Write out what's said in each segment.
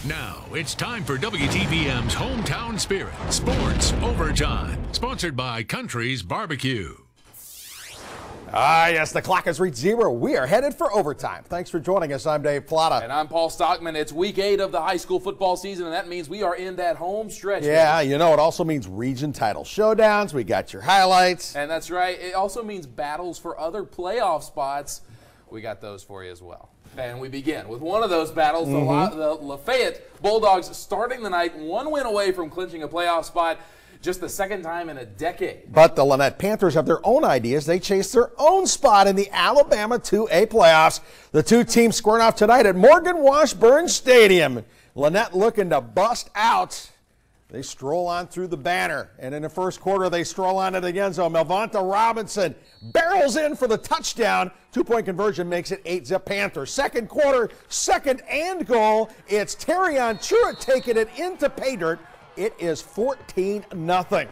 Now it's time for WTVM's Hometown Spirit Sports Overtime, sponsored by Country's Barbecue. Yes, the clock has reached 0. We are headed for overtime. Thanks for joining us. I'm Dave Plata. And I'm Paul Stockman. It's week 8 of the high school football season, and that means we are in that home stretch. Yeah, you know, it also means region title showdowns. We got your highlights. And that's right. It also means battles for other playoff spots. We got those for you as well. And we begin with one of those battles, the Lafayette Bulldogs starting the night 1 win away from clinching a playoff spot. Just the second time in a decade. But the Lynette Panthers have their own ideas. They chase their own spot in the Alabama 2A playoffs. The two teams squaring off tonight at Morgan Washburn Stadium. Lynette looking to bust out. They stroll on through the banner. And in the first quarter, they stroll on to the end zone. Melvonta Robinson barrels in for the touchdown. 2-point conversion makes it 8-zip Panthers. Second quarter, second and goal. It's Terrion Truitt taking it into pay dirt. It is 14-0.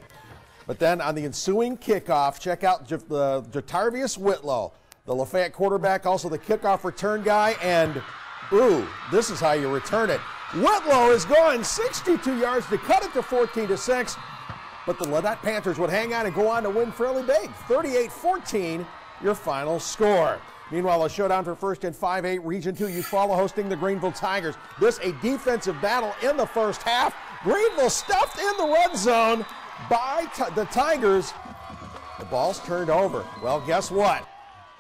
But then on the ensuing kickoff, check out Jatarvius Whitlow, the Lafayette quarterback, also the kickoff return guy, and ooh, this is how you return it. Whitlow is going 62 yards to cut it to 14-6, but the Lynette Panthers would hang on and go on to win fairly big. 38-14, your final score. Meanwhile, a showdown for first in 5A Region 2. Eufaula hosting the Greenville Tigers. This a defensive battle in the first half. Greenville stuffed in the red zone by the Tigers. The ball's turned over. Well, guess what?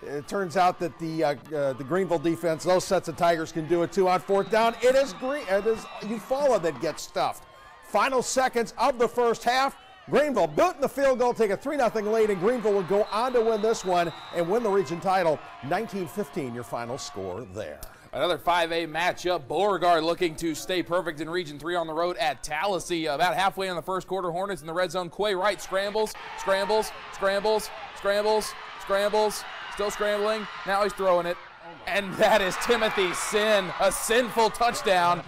It turns out that the Greenville defense, those sets of Tigers can do it too on fourth down. It is Eufaula that gets stuffed. Final seconds of the first half. Greenville built the field goal, take a 3-0 lead, and Greenville will go on to win this one and win the region title. 19-15, your final score there. Another 5A matchup. Beauregard looking to stay perfect in Region 3 on the road at Tallahassee. About halfway in the first quarter, Hornets in the red zone. Quay Wright scrambles, still scrambling. Now he's throwing it. And that is Timothy Sin, a sinful touchdown.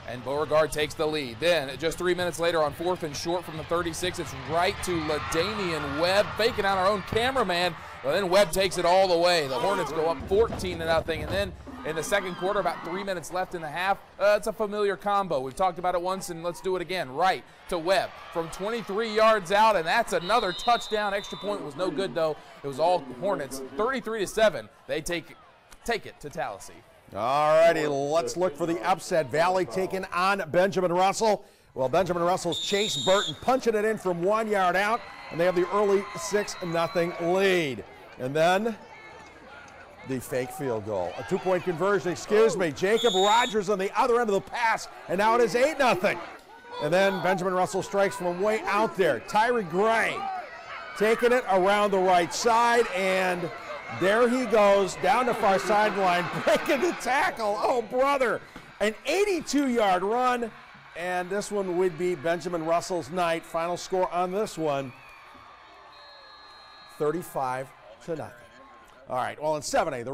And Beauregard takes the lead. Then, just 3 minutes later on 4th and short from the 36, it's right to LaDamian Webb, faking out our own cameraman. But then Webb takes it all the way. The Hornets go up 14-0. And then in the second quarter, about 3 minutes left in the half, it's a familiar combo. We've talked about it once, and let's do it again. Right to Webb from 23 yards out, and that's another touchdown. Extra point was no good, though. It was all Hornets. 33-7. They take it to Tallahassee. All righty, let's look for the upset. Valley taking on Benjamin Russell. Well, Benjamin Russell's Chase Burton punching it in from 1 yard out, and they have the early 6-0 lead. And then the fake field goal. A 2-point conversion, Jacob Rogers on the other end of the pass, and now it is 8-0. And then Benjamin Russell strikes from way out there. Tyree Gray taking it around the right side, and there he goes down the far sideline, breaking the tackle. Oh, brother. An 82-yard run, and this one would be Benjamin Russell's night. Final score on this one, 35-0. All right, well, in 7A,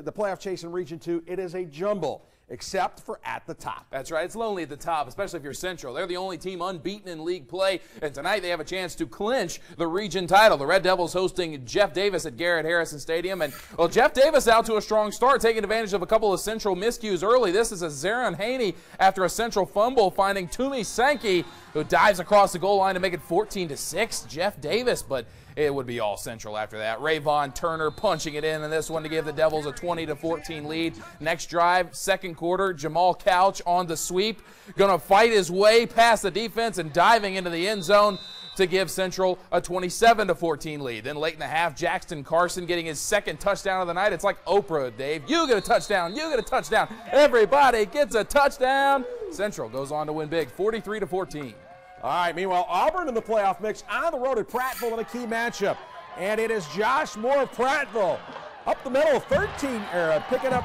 the playoff chase in Region 2, it is a jumble, except for at the top. That's right. It's lonely at the top, especially if you're Central. They're the only team unbeaten in league play, and tonight they have a chance to clinch the region title. The Red Devils hosting Jeff Davis at Garrett Harrison Stadium. And, well, Jeff Davis out to a strong start, taking advantage of a couple of Central miscues early. This is a Zaron Haney after a Central fumble, finding Toomey Sankey, who dives across the goal line to make it 14-6. Jeff Davis, but it would be all Central after that. Rayvon Turner punching it in this one to give the Devils a 20-14 lead. Next drive, second quarter, Jamal Couch on the sweep. Going to fight his way past the defense and diving into the end zone to give Central a 27-14 lead. Then late in the half, Jackson Carson getting his second touchdown of the night. It's like Oprah, Dave. You get a touchdown. You get a touchdown. Everybody gets a touchdown. Central goes on to win big, 43-14. All right, meanwhile, Auburn in the playoff mix on the road at Prattville in a key matchup. And it is Josh Moore of Prattville up the middle, picking up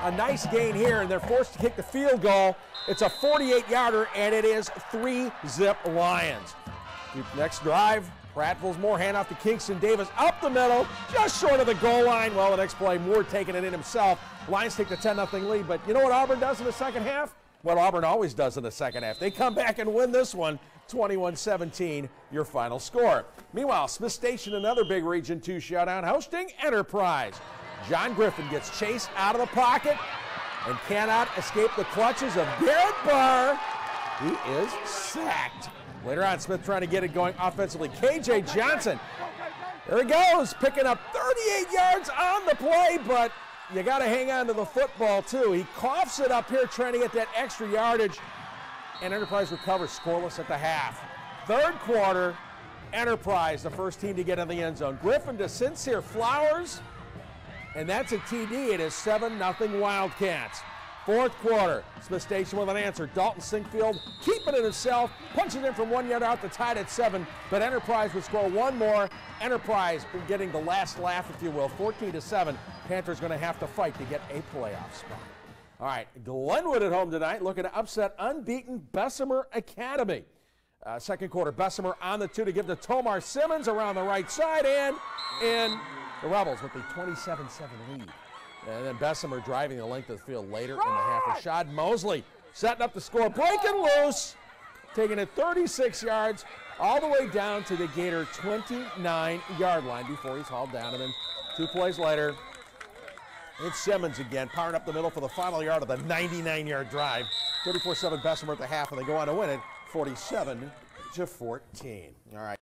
a nice gain here, and they're forced to kick the field goal. It's a 48-yarder, and it is 3-zip Lions. Next drive, Prattville's Moore handoff to Kingston Davis up the middle, just short of the goal line. Well, the next play, Moore taking it in himself. Lions take the 10-0 lead, but you know what Auburn does in the second half? What Auburn always does in the second half. They come back and win this one, 21-17, your final score. Meanwhile, Smith Station, another big Region 2 showdown, hosting Enterprise. John Griffin gets chased out of the pocket, and cannot escape the clutches of Garrett Barr. He is sacked. Later on, Smith trying to get it going offensively. KJ Johnson, there he goes, picking up 38 yards on the play, but you got to hang on to the football too. He coughs it up here trying to get that extra yardage, and Enterprise recovers scoreless at the half. Third quarter, Enterprise, the first team to get in the end zone. Griffin to Sincere Flowers, and that's a TD. It is 7-0 Wildcats. Fourth quarter, Smith Station with an answer. Dalton Sinkfield keeping it himself, punches in from 1 yard out to tie it at 7, but Enterprise would score one more. Enterprise getting the last laugh, if you will, 14-7. Panthers going to have to fight to get a playoff spot. All right, Glenwood at home tonight, looking to upset unbeaten Bessemer Academy. Second quarter, Bessemer on the 2 to give to Tomar Simmons around the right side, and in the Rebels with the 27-7 lead. And then Bessemer driving the length of the field later in the half. Rashad Mosley setting up the score, breaking loose, taking it 36 yards all the way down to the Gator 29-yard line before he's hauled down. And then 2 plays later, it's Simmons again, powering up the middle for the final yard of the 99-yard drive. 34-7 Bessemer at the half, and they go on to win it 47-14. All right.